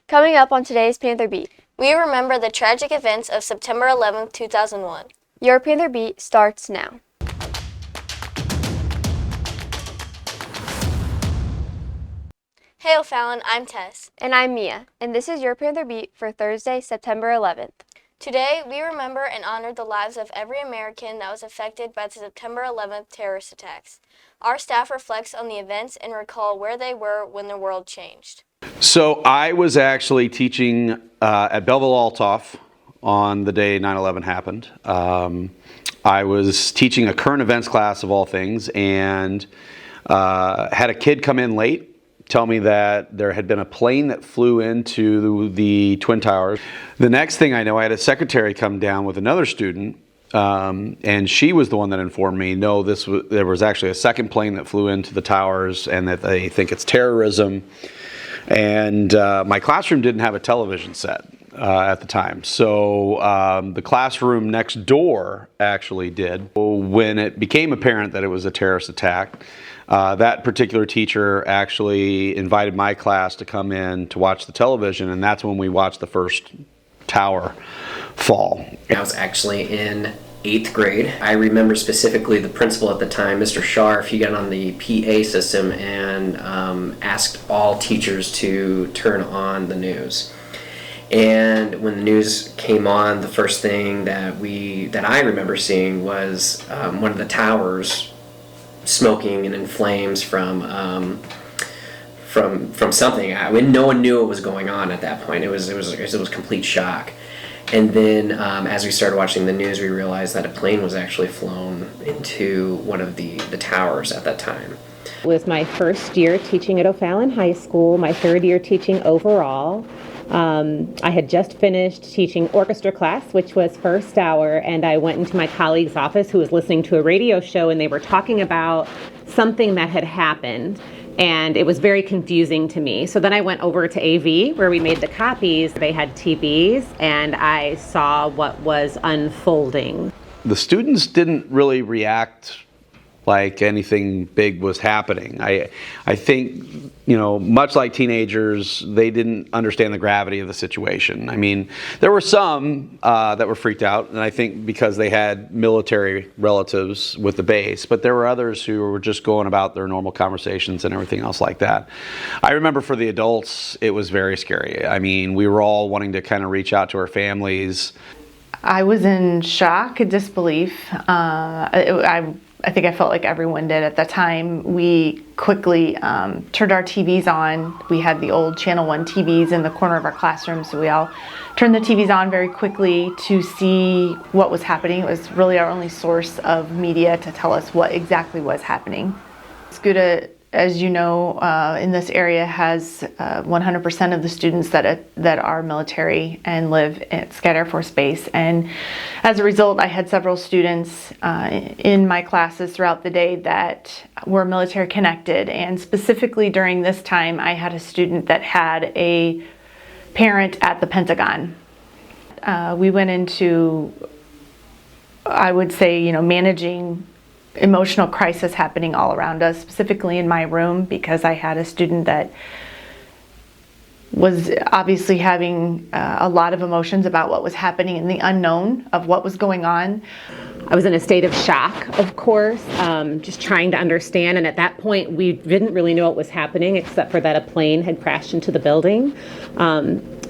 Coming up on today's Panther Beat. We remember the tragic events of September 11, 2001. Your Panther Beat starts now. Hey O'Fallon, I'm Tess. And I'm Mia, and this is your Panther Beat for Thursday, September 11th. Today, we remember and honor the lives of every American that was affected by the September 11th terrorist attacks. Our staff reflects on the events and recall where they were when the world changed. So I was actually teaching at Belleville-Althoff on the day 9/11 happened. I was teaching a current events class of all things, and had a kid come in late, tell me that there had been a plane that flew into the Twin Towers. The next thing I know, I had a secretary come down with another student, and she was the one that informed me, no, there was actually a second plane that flew into the towers and that they think it's terrorism. And my classroom didn't have a television set at the time. So the classroom next door actually did. When it became apparent that it was a terrorist attack, that particular teacher actually invited my class to come in to watch the television, and that's when we watched the first tower fall. I was actually in 8th grade. I remember specifically the principal at the time, Mr. Scharf. He got on the PA system and asked all teachers to turn on the news. And when the news came on, the first thing that I remember seeing was one of the towers smoking and in flames from something. No one knew what was going on at that point. It was complete shock. And then as we started watching the news, we realized that a plane was actually flown into one of the towers at that time. It was my first year teaching at O'Fallon High School, my third year teaching overall. I had just finished teaching orchestra class, which was first hour, and I went into my colleague's office who was listening to a radio show, and they were talking about something that had happened. And it was very confusing to me. So then I went over to AV where we made the copies. They had TVs, and I saw what was unfolding. The students didn't really react like anything big was happening. I think, much like teenagers, they didn't understand the gravity of the situation. I mean, there were some that were freaked out, and I think because they had military relatives with the base, but there were others who were just going about their normal conversations and everything else like that. I remember for the adults, it was very scary. I mean, we were all wanting to kind of reach out to our families. I was in shock, disbelief. I think I felt like everyone did at the time. We quickly turned our TVs on. We had the old Channel 1 TVs in the corner of our classroom, so we all turned the TVs on very quickly to see what was happening. It was really our only source of media to tell us what exactly was happening. Scuda, as you know, in this area has 100% of the students that are military and live at Scott Air Force Base. And as a result, I had several students in my classes throughout the day that were military connected. And specifically during this time, I had a student that had a parent at the Pentagon. We went into, I would say, managing emotional crisis happening all around us, specifically in my room, because I had a student that was obviously having a lot of emotions about what was happening and the unknown of what was going on. I was in a state of shock, of course, just trying to understand, and at that point we didn't really know what was happening except for that a plane had crashed into the building.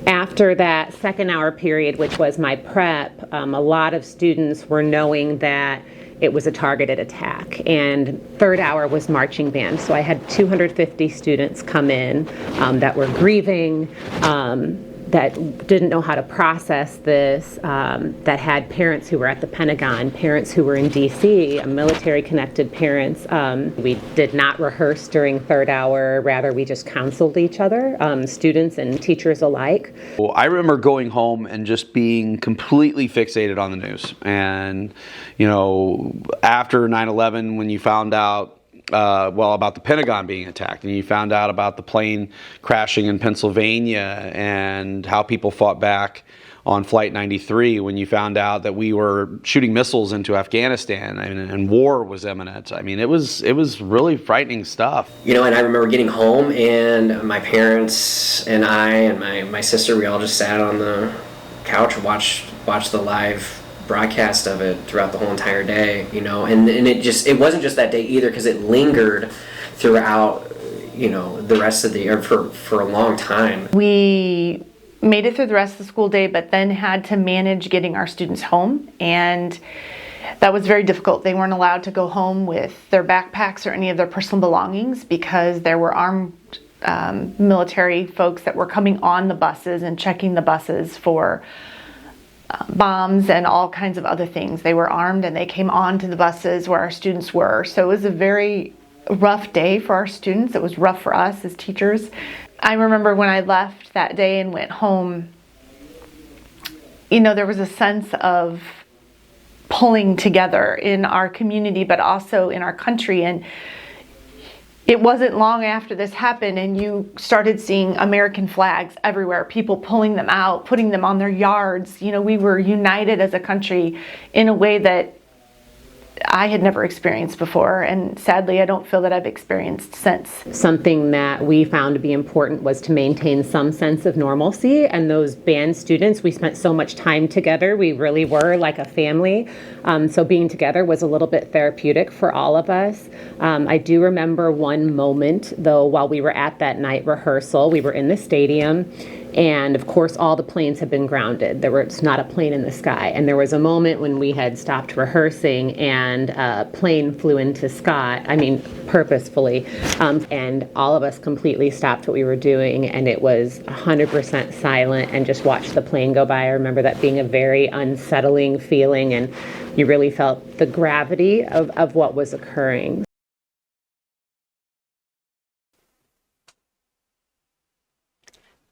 After that second hour period, which was my prep, a lot of students were knowing that it was a targeted attack, and third hour was marching band. So I had 250 students come in that were grieving, that didn't know how to process this, that had parents who were at the Pentagon, parents who were in DC, military-connected parents. We did not rehearse during third hour. Rather, we just counseled each other, students and teachers alike. Well, I remember going home and just being completely fixated on the news. And, after 9/11, when you found out about the Pentagon being attacked, and you found out about the plane crashing in Pennsylvania and how people fought back on Flight 93 when you found out that we were shooting missiles into Afghanistan and war was imminent. I mean, it was really frightening stuff. You know, and I remember getting home and my parents and I and my sister, we all just sat on the couch and watched the live broadcast of it throughout the whole entire day, you know, and it wasn't just that day either, because it lingered throughout, you know, the rest of the year for a long time. We made it through the rest of the school day, but then had to manage getting our students home, and that was very difficult. They weren't allowed to go home with their backpacks or any of their personal belongings because there were armed military folks that were coming on the buses and checking the buses for bombs and all kinds of other things. They were armed and they came on to the buses where our students were. So it was a very rough day for our students. It was rough for us as teachers. I remember when I left that day and went home, you know, there was a sense of pulling together in our community, but also in our country. And it wasn't long after this happened and you started seeing American flags everywhere, people pulling them out, putting them on their yards. You know, we were united as a country in a way that I had never experienced before, and sadly I don't feel that I've experienced since. Something that we found to be important was to maintain some sense of normalcy, and those band students, we spent so much time together. We really were like a family, so being together was a little bit therapeutic for all of us. I do remember one moment though, while we were at that night rehearsal. We were in the stadium, and of course all the planes had been grounded. There was not a plane in the sky, and there was a moment when we had stopped rehearsing and a plane flew into Scott, purposefully, and all of us completely stopped what we were doing, and it was 100% silent and just watched the plane go by. I remember that being a very unsettling feeling, and you really felt the gravity of what was occurring.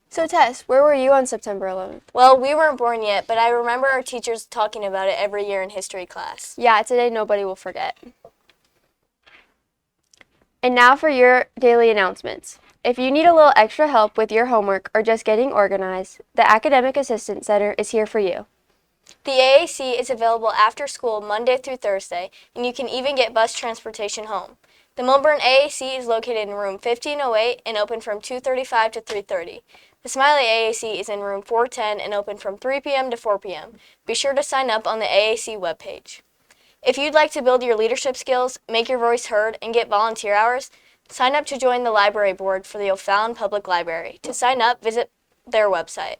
So Tess, where were you on September 11th? Well, we weren't born yet, but I remember our teachers talking about it every year in history class. Yeah, it's a day nobody will forget. And now for your daily announcements. If you need a little extra help with your homework or just getting organized, the Academic Assistance Center is here for you. The AAC is available after school Monday through Thursday, and you can even get bus transportation home. The Milburn AAC is located in room 1508 and open from 2:35 to 3:30. The Smiley AAC is in room 410 and open from 3 p.m. to 4 p.m. Be sure to sign up on the AAC webpage. If you'd like to build your leadership skills, make your voice heard, and get volunteer hours, sign up to join the library board for the O'Fallon Public Library. To sign up, visit their website.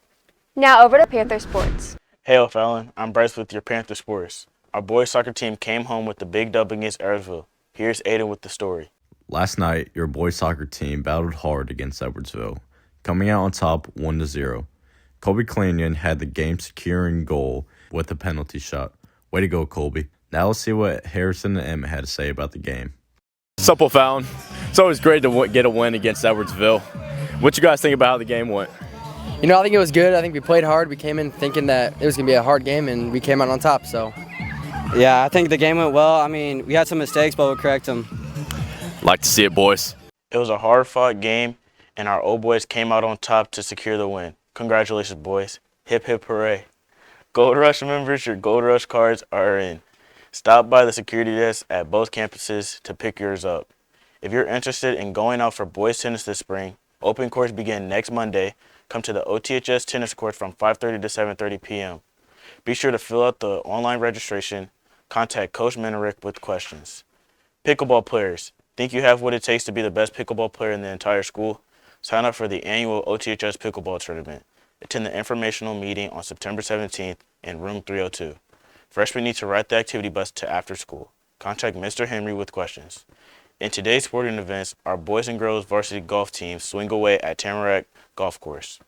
Now over to Panther Sports. Hey O'Fallon, I'm Bryce with your Panther Sports. Our boys soccer team came home with the big dub against Edwardsville. Here's Aiden with the story. Last night, your boys soccer team battled hard against Edwardsville, coming out on top 1-0. Colby Clanyon had the game-securing goal with a penalty shot. Way to go, Colby. Now let's see what Harrison and Emmett had to say about the game. What's up, O'Fallon? It's always great to get a win against Edwardsville. What you guys think about how the game went? You know, I think it was good. I think we played hard. We came in thinking that it was going to be a hard game, and we came out on top, so. Yeah, I think the game went well. We had some mistakes, but we'll correct them. Like to see it, boys. It was a hard-fought game, and our old boys came out on top to secure the win. Congratulations, boys. Hip, hip, hooray. Gold Rush members, your Gold Rush cards are in. Stop by the security desk at both campuses to pick yours up. If you're interested in going out for boys tennis this spring, open courts begin next Monday. Come to the OTHS tennis court from 5:30 to 7:30 p.m. Be sure to fill out the online registration. Contact Coach Menerick with questions. Pickleball players, think you have what it takes to be the best pickleball player in the entire school? Sign up for the annual OTHS Pickleball Tournament. Attend the informational meeting on September 17th in room 302. Freshmen need to ride the activity bus to after school. Contact Mr. Henry with questions. In today's sporting events, our boys and girls varsity golf teams swing away at Tamarack Golf Course.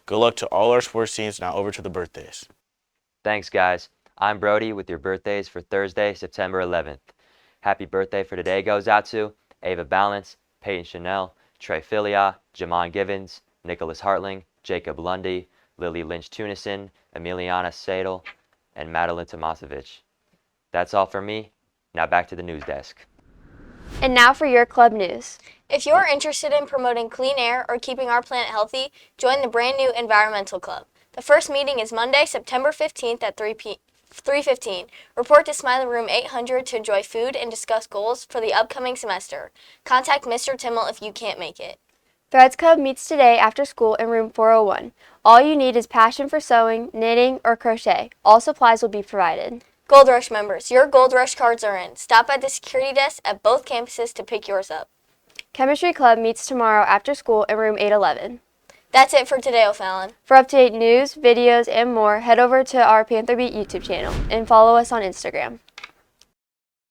Good luck to all our sports teams. Now over to the birthdays. Thanks, guys. I'm Brody with your birthdays for Thursday, September 11th. Happy birthday for today goes out to Ava Balance, Peyton Chanel, Trey Filia, Jamon Givens, Nicholas Hartling, Jacob Lundy, Lily Lynch Tunison, Emiliana Sadel, and Madeline Tomasevich. That's all for me. Now back to the news desk. And now for your club news. If you're interested in promoting clean air or keeping our planet healthy, join the brand new Environmental Club. The first meeting is Monday, September 15th at 3:15. Report to Smiley Room 800 to enjoy food and discuss goals for the upcoming semester. Contact Mr. Timmel if you can't make it. Threads Club meets today after school in room 401. All you need is passion for sewing, knitting, or crochet. All supplies will be provided. Gold Rush members, your Gold Rush cards are in. Stop by the security desk at both campuses to pick yours up. Chemistry Club meets tomorrow after school in room 811. That's it for today, O'Fallon. For up-to-date news, videos, and more, head over to our Panther Beat YouTube channel and follow us on Instagram.